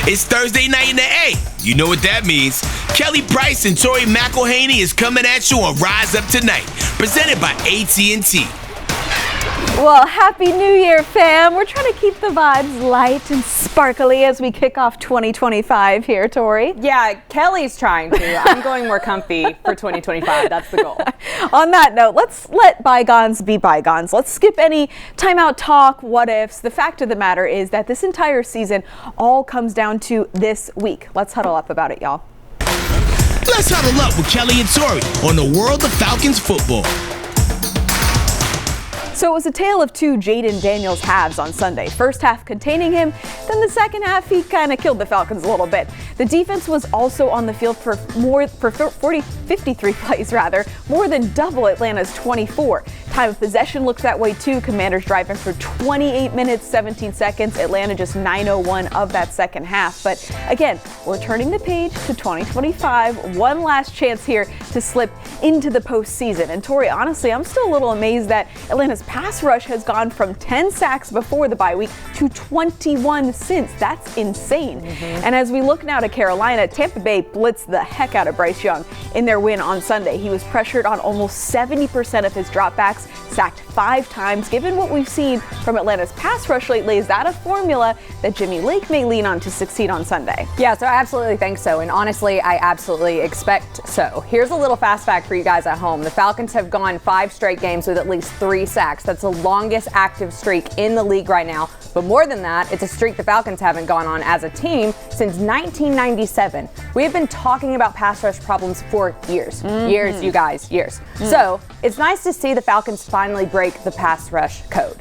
It's Thursday night in the A. You know what that means. Kelly Price and Tori McElhaney is coming at you on Rise Up Tonight, presented by AT&T. Well, Happy New Year, fam. We're trying to keep the vibes light and sparkly as we kick off 2025 here, Tori. Yeah, Kelly's trying to. I'm going more comfy for 2025. That's the goal. On that note, let's let bygones be bygones. Let's skip any timeout talk, what ifs. The fact of the matter is that this entire season all comes down to this week. Let's huddle up about it, y'all. Let's huddle up with Kelly and Tori on the world of Falcons football. So it was a tale of two Jaden Daniels halves on Sunday. First half containing him, then the second half he kind of killed the Falcons a little bit. The defense was also on the field for 53 plays more than double Atlanta's 24. Time of possession looks that way too. Commanders driving for 28 minutes, 17 seconds. Atlanta just 9:01 of that second half. But again, we're turning the page to 2025. One last chance here to slip into the postseason. And Tori, honestly, I'm still a little amazed that Atlanta's pass rush has gone from 10 sacks before the bye week to 21 since. That's insane. And as we look now to Carolina, Tampa Bay blitzed the heck out of Bryce Young in their win on Sunday. He was pressured on almost 70% of his dropbacks, sacked 5 times. Given what we've seen from Atlanta's pass rush lately, is that a formula that Jimmy Lake may lean on to succeed on Sunday? Yeah, so I absolutely think so. And honestly, I absolutely expect so. Here's a little fast fact for you guys at home. The Falcons have gone 5 straight games with at least 3 sacks. That's the longest active streak in the league right now. But more than that, it's a streak the Falcons haven't gone on as a team since 1997. We have been talking about pass rush problems for years. Years, you guys, years. So it's nice to see the Falcons finally break the pass rush code.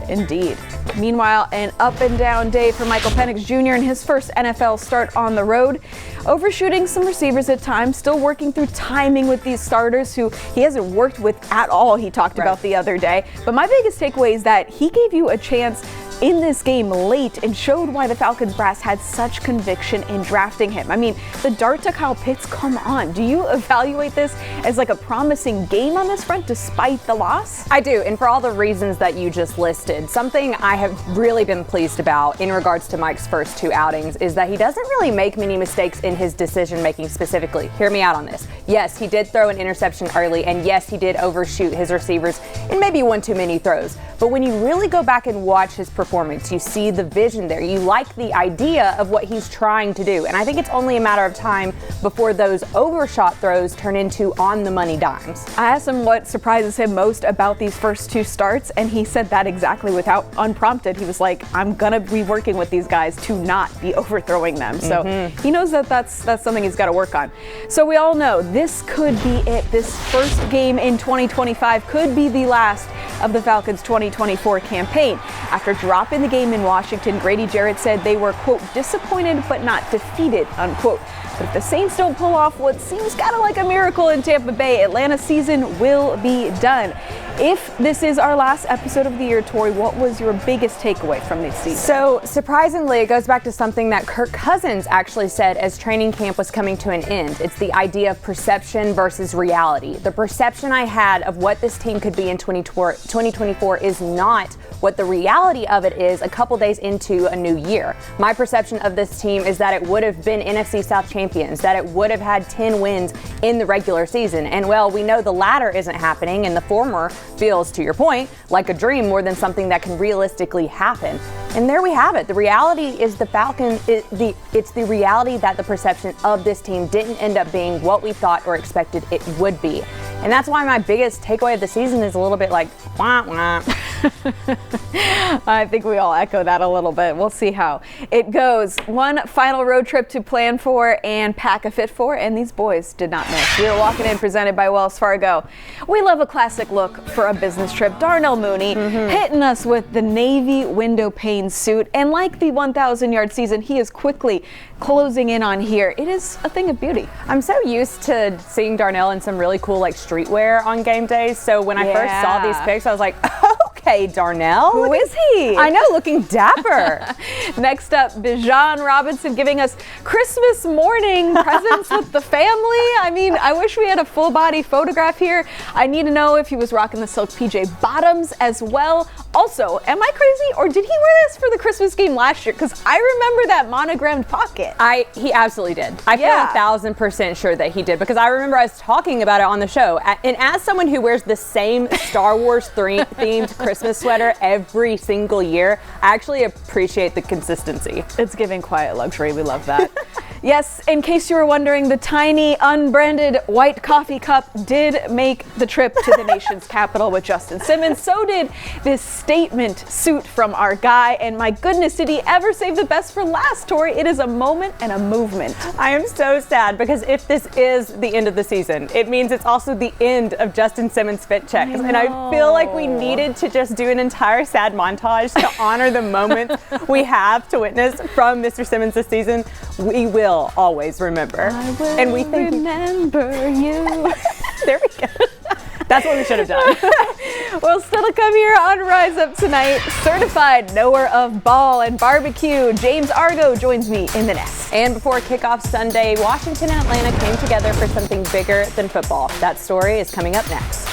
Indeed. Meanwhile, an up and down day for Michael Penix Jr. in his first NFL start on the road. Overshooting some receivers at times, still working through timing with these starters who he hasn't worked with at all, he talked about the other day. But my biggest takeaway is that he gave you a chance in this game late and showed why the Falcons brass had such conviction in drafting him. I mean, the dart to Kyle Pitts, come on. Do you evaluate this as like a promising game on this front despite the loss? I do, and for all the reasons that you just listed. Something I have really been pleased about in regards to Mike's first 2 outings is that he doesn't really make many mistakes in his decision making specifically. Hear me out on this. Yes, he did throw an interception early, and yes, he did overshoot his receivers in maybe one too many throws. But when you really go back and watch his performance, you see the vision there. You like the idea of what he's trying to do. And I think it's only a matter of time before those overshot throws turn into on-the-money dimes. I asked him what surprises him most about these first 2 starts, and he said that exactly without unprompted. He was like, I'm going to be working with these guys to not be overthrowing them. So he knows that that's something he's got to work on. So we all know this could be it. This first game in 2025 could be the last of the Falcons' 2024 campaign. After dropping the game in Washington, Grady Jarrett said they were, quote, disappointed but not defeated, unquote. But if the Saints don't pull off what seems kind of like a miracle in Tampa Bay, Atlanta's season will be done. If this is our last episode of the year, Tori, what was your biggest takeaway from this season? So surprisingly, it goes back to something that Kirk Cousins actually said as training camp was coming to an end. It's the idea of perception versus reality. The perception I had of what this team could be in 2024 is not what the reality of it is a couple days into a new year. My perception of this team is that it would have been NFC South champions, that it would have had 10 wins in the regular season. And well, we know the latter isn't happening, and the former feels, to your point, like a dream more than something that can realistically happen. And there we have it. The reality is it's the reality that the perception of this team didn't end up being what we thought or expected it would be. And that's why my biggest takeaway of the season is a little bit like, wah, wah. I think we all echo that a little bit. We'll see how it goes. One final road trip to plan for and pack a fit for, and these boys did not miss. We were walking in, presented by Wells Fargo. We love a classic look for a business trip. Darnell Mooney hitting us with the navy window pane suit, and like the 1,000-yard season, he is quickly closing in on here. It is a thing of beauty. I'm so used to seeing Darnell in some really cool like streetwear on game days, so when I first saw these pics, I was like, okay. Okay, Darnell. Who is he? I know, looking dapper. Next up, Bijan Robinson giving us Christmas morning presents with the family. I mean, I wish we had a full body photograph here. I need to know if he was rocking the silk PJ bottoms as well. Also, am I crazy or did he wear this for the Christmas game last year? Because I remember that monogrammed pocket. He absolutely did. I feel 1,000% sure that he did, because I remember us talking about it on the show. And as someone who wears the same Star Wars themed Christmas sweater every single year, I actually appreciate the consistency. It's giving quiet luxury. We love that. Yes, in case you were wondering, the tiny unbranded white coffee cup did make the trip to the nation's capital with Justin Simmons. So did this statement suit from our guy. And my goodness, did he ever save the best for last, Tori? It is a moment and a movement. I am so sad, because if this is the end of the season, it means it's also the end of Justin Simmons fit checks. And I feel like we needed to just do an entire sad montage to honor the moments we have to witness from Mr. Simmons this season. We will always remember. And we remember you. There we go. That's what we should have done. Well, still to come here on Rise Up tonight, certified knower of ball and barbecue, James Argo joins me in the nest. And before kickoff Sunday, Washington and Atlanta came together for something bigger than football. That story is coming up next.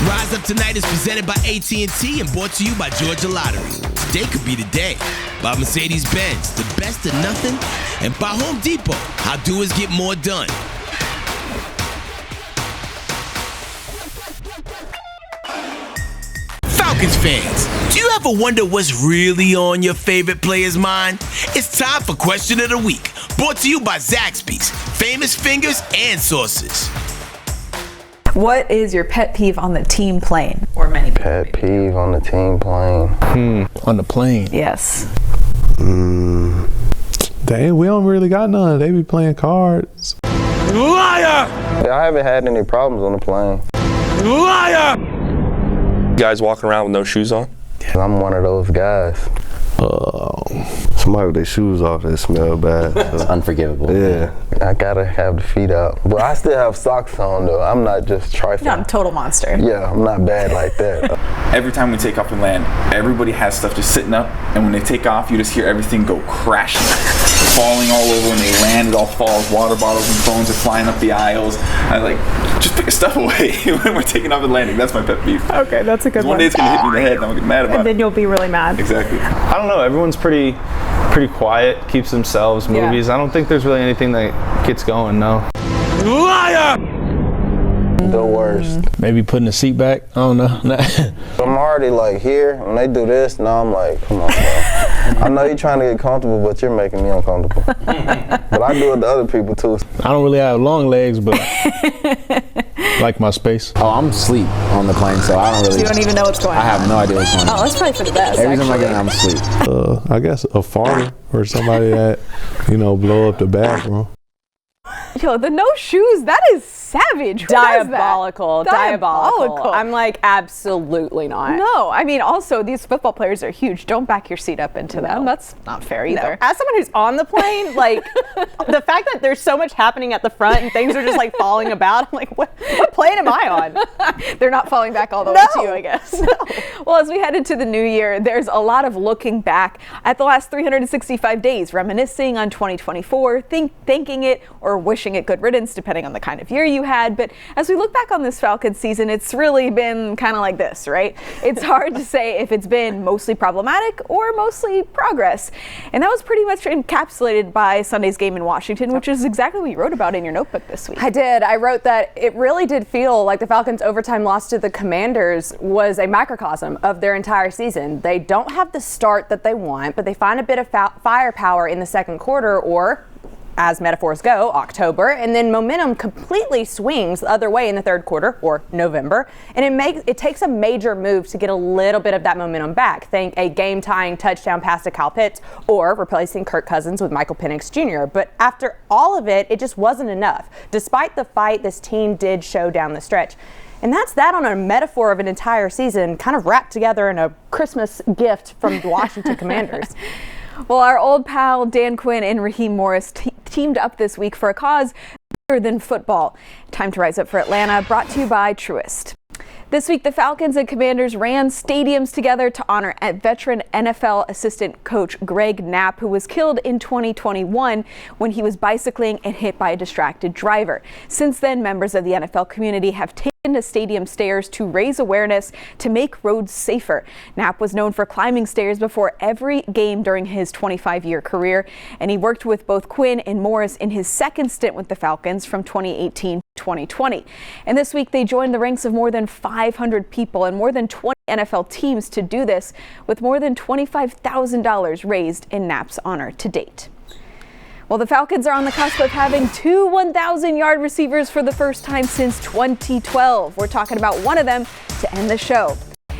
Rise Up Tonight is presented by AT&T and brought to you by Georgia Lottery. Today could be the day. By Mercedes-Benz, the best of nothing. And by Home Depot, how doers get more done. Falcons fans, do you ever wonder what's really on your favorite player's mind? It's time for Question of the Week, brought to you by Zaxby's, Famous Fingers and Sauces. What is your pet peeve on the team plane? Or many pet peeve on the team plane? On the plane? Yes. Dang, we don't really got none. They be playing cards. Liar! I haven't had any problems on the plane. Liar! You guys walking around with no shoes on? I'm one of those guys. Somebody with their shoes off, they smell bad. So. It's unforgivable. Yeah, I gotta have the feet out. But I still have socks on though. I'm not just trifling. I'm a total monster. Yeah, I'm not bad like that. Every time we take off and land, everybody has stuff just sitting up, and when they take off, you just hear everything go crashing, falling all over. When they land, it all falls. Water bottles and phones are flying up the aisles. I just pick your stuff away when we're taking off and landing. That's my pet peeve. Okay, that's a good one. One day it's gonna hit me in the head, and I'm gonna get mad about it. And then you'll be really mad. Exactly. I don't know. Everyone's pretty quiet, keeps themselves, movies. I don't think there's really anything that gets going, no. Liar! The worst. Maybe putting the seat back. I don't know. I'm already like here. When they do this, now I'm like, come on, bro. I know you're trying to get comfortable, but you're making me uncomfortable. But I do it to other people too. I don't really have long legs, but like my space. Oh, I'm asleep on the plane, so I don't really. So you don't even know what's going on? I have no idea what's going on. Oh, that's probably for the best. Every time I get in, I'm asleep. I guess a farter or somebody that, blow up the bathroom. Yo, the no shoes, that is savage. Who does that? Diabolical. I'm like, absolutely not. No, I mean, also, these football players are huge. Don't back your seat up into them. That's not fair either. No. As someone who's on the plane, the fact that there's so much happening at the front and things are just falling about, I'm like, what plane am I on? They're not falling back all the way to you, I guess. No. Well, as we head into the new year, there's a lot of looking back at the last 365 days, reminiscing on 2024, thanking it or wishing it good riddance, depending on the kind of year you had. But as we look back on this Falcons season, it's really been kind of like this, right? It's hard to say if it's been mostly problematic or mostly progress. And that was pretty much encapsulated by Sunday's game in Washington, which is exactly what you wrote about in your notebook this week. I did. I wrote that it really did feel like the Falcons' overtime loss to the Commanders was a microcosm of their entire season. They don't have the start that they want, but they find a bit of firepower in the second quarter, or as metaphors go, October, and then momentum completely swings the other way in the third quarter, or November, and it takes a major move to get a little bit of that momentum back. Think a game-tying touchdown pass to Kyle Pitts, or replacing Kirk Cousins with Michael Penix Jr. But after all of it, it just wasn't enough, despite the fight this team did show down the stretch. And that's that on a metaphor of an entire season, kind of wrapped together in a Christmas gift from the Washington Commanders. Well, our old pal Dan Quinn and Raheem Morris teamed up this week for a cause bigger than football. Time to rise up for Atlanta, brought to you by Truist. This week, the Falcons and Commanders ran stadiums together to honor veteran NFL assistant coach Greg Knapp, who was killed in 2021 when he was bicycling and hit by a distracted driver. Since then, members of the NFL community have taken to stadium stairs to raise awareness to make roads safer. Knapp was known for climbing stairs before every game during his 25-year career, and he worked with both Quinn and Morris in his second stint with the Falcons from 2018 to 2020. And this week, they joined the ranks of more than 500 people and more than 20 NFL teams to do this, with more than $25,000 raised in Knapp's honor to date. Well, the Falcons are on the cusp of having two 1,000-yard receivers for the first time since 2012. We're talking about one of them to end the show.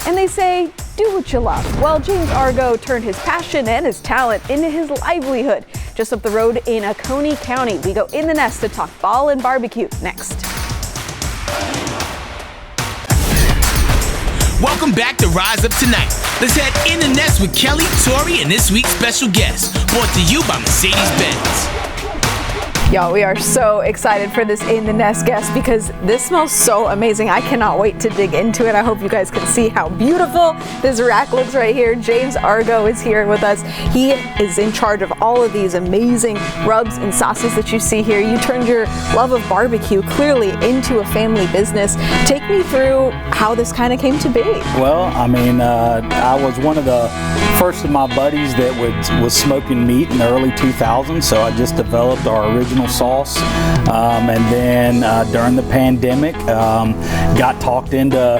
And they say, do what you love. Well, James Argo turned his passion and his talent into his livelihood. Just up the road in Oconee County, we go in the nest to talk ball and barbecue next. Welcome back to Rise Up Tonight. Let's head in the nest with Kelly, Tori, and this week's special guest, brought to you by Mercedes-Benz. Y'all, we are so excited for this In the Nest guest because this smells so amazing. I cannot wait to dig into it. I hope you guys can see how beautiful this rack looks right here. James Argo is here with us. He is in charge of all of these amazing rubs and sauces that you see here. You turned your love of barbecue clearly into a family business. Take me through how this kind of came to be. Well, I mean, I was one of the first of my buddies that was smoking meat in the early 2000s, so I just developed our original sauce, and then during the pandemic got talked into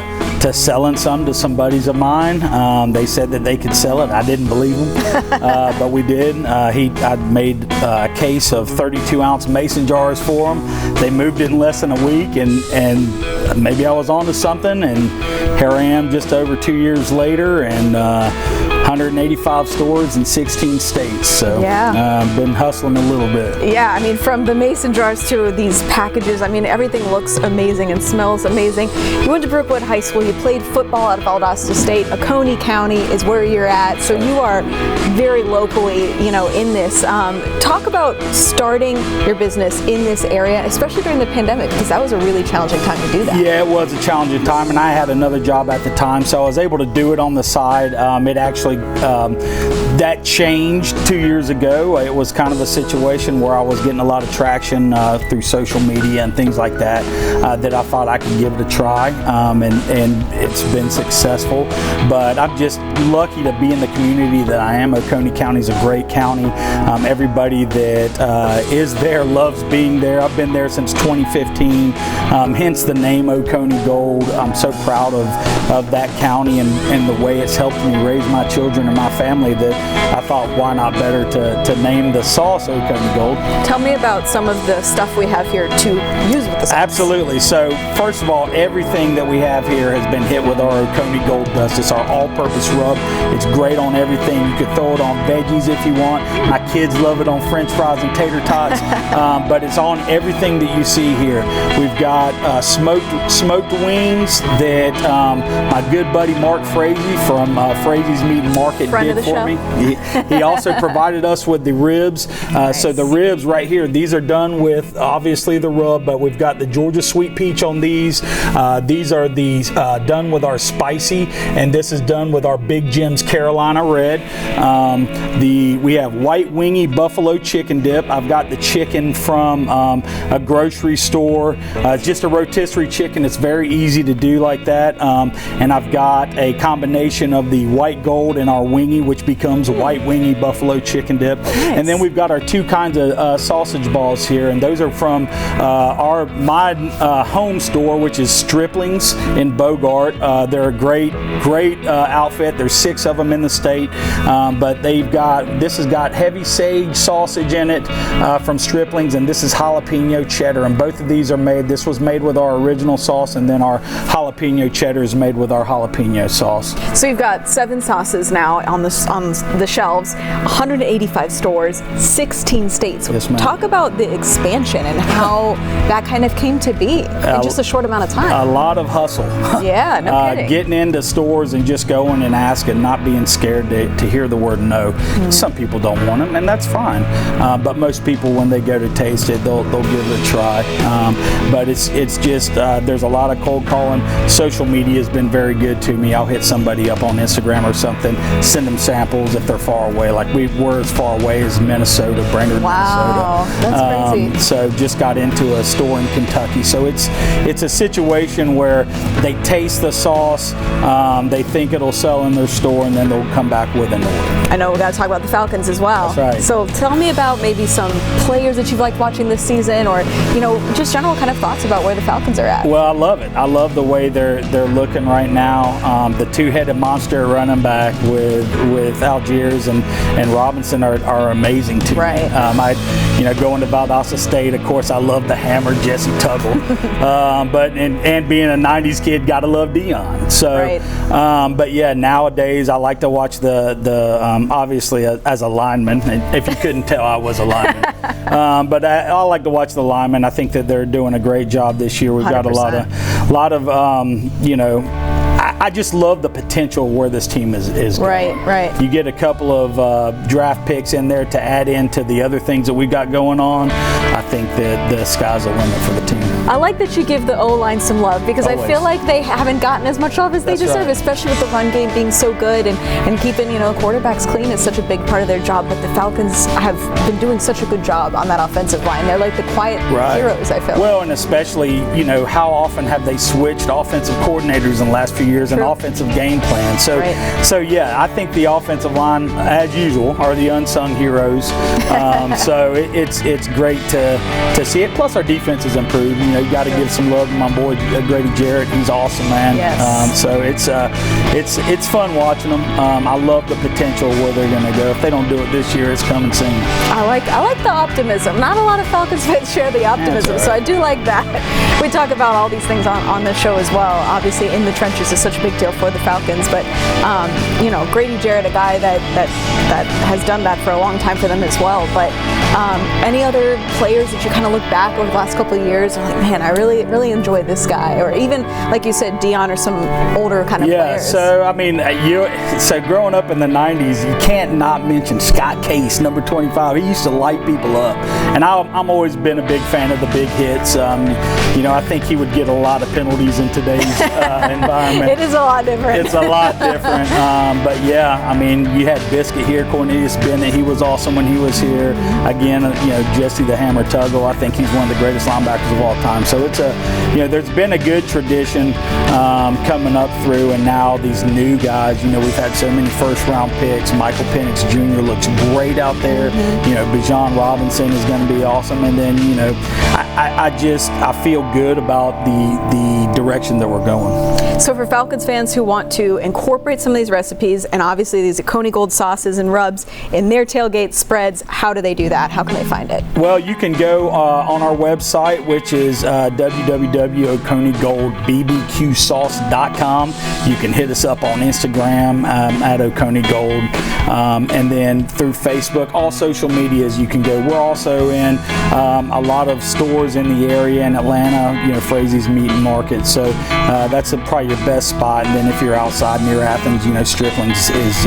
selling some to some buddies of mine. They said that they could sell it. I didn't believe them, but we did. I made a case of 32-ounce mason jars for them. They moved it in less than a week, and maybe I was onto something, and here I am just over 2 years later, and 185 stores in 16 states. So been hustling a little bit. Yeah, I mean, from the mason jars to these packages, I mean, everything looks amazing and smells amazing. You went to Brookwood High School. You played football at Valdosta State. Oconee County is where you're at. So you are very locally, in this. Talk about starting your business in this area, especially during the pandemic, because that was a really challenging time to do that. Yeah, it was a challenging time, and I had another job at the time, so I was able to do it on the side. It actually that changed 2 years ago. It was kind of a situation where I was getting a lot of traction through social media and things like that, that I thought I could give it a try, and it's been successful. But I'm just lucky to be in the community that I am. Oconee County is a great county. Everybody that is there loves being there. I've been there since 2015, hence the name Oconee Gold. I'm so proud of that county and the way it's helped me raise my children and my family that I thought, why not better to name the sauce Oconee Gold. Tell me about some of the stuff we have here to use with the sauce. Absolutely. So first of all, everything that we have here has been hit with our Oconee Gold dust. It's our all-purpose rub. It's great on everything. You could throw it on veggies if you want. My kids love it on French fries and tater tots, but it's on everything that you see here. We've got smoked wings that my good buddy Mark Frazee from Frazee's Meat and Market did for me. He also provided us with the ribs. Nice. So the ribs right here, these are done with obviously the rub, but we've got the Georgia Sweet Peach on these. These are done with our spicy, and this is done with our Big Jim's Carolina Red. We have white wingy buffalo chicken dip. I've got the chicken from a grocery store. It's just a rotisserie chicken. It's very easy to do like that. And I've got a combination of the white gold and our wingy, which becomes white wingy buffalo chicken dip. Nice. And then we've got our two kinds of sausage balls here, and those are from my home store, which is Stripling's in Bogart. They're a great outfit. There's 6 of them in the state, but this has got heavy sage sausage in it from Stripling's, and this is jalapeno cheddar, and both of these are made. This was made with our original sauce, and then our jalapeno cheddar is made with our jalapeno sauce. So you've got 7 sauces boxes now on the shelves, 185 stores, 16 states. Yes, ma'am. Talk about the expansion and how that kind of came to be in just a short amount of time. A lot of hustle. Yeah, no kidding. Getting into stores and just going and asking, not being scared to hear the word no. Some people don't want them, and that's fine. But most people, when they go to taste it, they'll give it a try. But it's just there's a lot of cold calling. Social media has been very good to me. I'll hit somebody up on Instagram or something, send them samples if they're far away. Like we're as far away as Minnesota, Brainerd, wow, Minnesota. That's crazy. So just got into a store in Kentucky. So it's a situation where they taste the sauce, they think it'll sell in their store, and then they'll come back with an order. I know we got to talk about the Falcons as well. That's right. So tell me about maybe some players that you've liked watching this season, or just general kind of thoughts about where the Falcons are at. Well, I love it. I love the way they're looking right now. The two-headed monster running back with Algiers and Robinson are amazing to right. me. Going to Valdosta State, of course, I love the hammer Jesse Tuggle. But being a '90s kid, gotta love Dion. So, right. But yeah, nowadays I like to watch the obviously as a lineman. If you couldn't tell, I was a lineman. But I like to watch the linemen. I think that they're doing a great job this year. We've 100%. got a lot of I just love the potential where this team is going. Right. You get a couple of draft picks in there to add into the other things that we've got going on. I think that the sky's the limit for the team. I like that you give the O-line some love because Always. I feel like they haven't gotten as much love as they deserve, especially with the run game being so good and keeping quarterbacks clean is such a big part of their job. But the Falcons have been doing such a good job on that offensive line. They're like the quiet heroes, I feel. Well, and especially, how often have they switched offensive coordinators in the last few years and offensive game plans. So yeah, I think the offensive line, as usual, are the unsung heroes. So it's great to see it. Plus, our defense has improved. You got to give some love to my boy Grady Jarrett. He's awesome, man. Yes. So it's fun watching them. I love the potential where they're going to go. If they don't do it this year, it's coming soon. I like the optimism. Not a lot of Falcons fans share the optimism, so I do like that. We talk about all these things on the show as well. Obviously, in the trenches is such a big deal for the Falcons, but Grady Jarrett, a guy that has done that for a long time for them as well. But any other players that you kind of look back over the last couple of years, are like, man, I really enjoyed this guy, or even like you said, Dion or some older kind of players. So I mean, so growing up in the '90s, you can't not mention Scott Case, number 25. He used to light people up, and I'm always been a big fan of the big hits. I think he would get a lot of penalties in today's environment. It is a lot different. It's a lot different. But yeah, I mean, you had Biscuit here, Cornelius Bennett. He was awesome when he was here. Again, Jesse the Hammer Tuggle. I think he's one of the greatest linebackers of all time. So it's there's been a good tradition coming up through, and now these new guys. We've had so many first-round picks. Michael Penix Jr. looks great out there. Bijan Robinson is going to be awesome, and then I feel good about the direction that we're going. So for Falcons fans who want to incorporate some of these recipes, and obviously these Coney Gold sauces and rubs in their tailgate spreads, how do they do that? How can they find it? Well, you can go on our website, which is www.oconeygoldbbqsauce.com. You can hit us up on Instagram at oconeygold, and then through Facebook, all social medias you can go. We're also in a lot of stores in the area in Atlanta, Frazee's Meat and Market. So that's probably your best spot. And then if you're outside near Athens, Strickland's is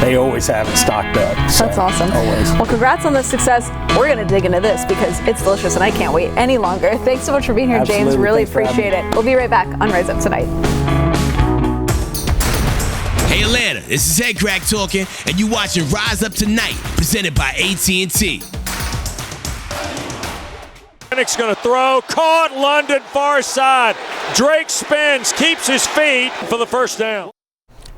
they always have it stocked up. So, that's awesome. Always. Well, congrats on the success. We're going to dig into this because it's delicious and I can't wait any longer. Thanks so much for being here, Absolutely. James. Really Thanks appreciate it. We'll be right back on Rise Up Tonight. Hey Atlanta, this is Head Crack talking, and you watching Rise Up Tonight, presented by AT&T. Penix going to throw, caught, London far side. Drake spins, keeps his feet for the first down.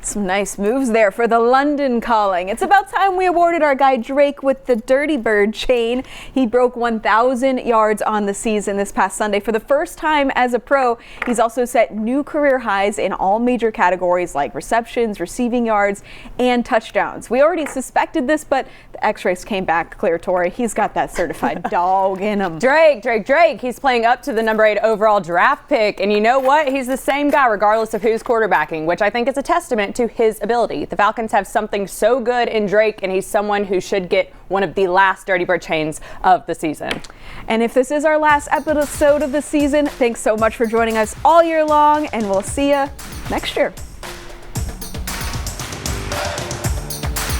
Some nice moves there for the London Calling. It's about time we awarded our guy Drake with the Dirty Bird chain. He broke 1,000 yards on the season this past Sunday for the first time as a pro. He's also set new career highs in all major categories like receptions, receiving yards, and touchdowns. We already suspected this, but the X-rays came back clear, Tori. He's got that certified dog in him. Drake. He's playing up to the number 8 overall draft pick. And you know what? He's the same guy regardless of who's quarterbacking, which I think is a testament to his ability. The Falcons have something so good in Drake, and he's someone who should get one of the last Dirty Bird chains of the season. And if this is our last episode of the season, thanks so much for joining us all year long, and we'll see you next year.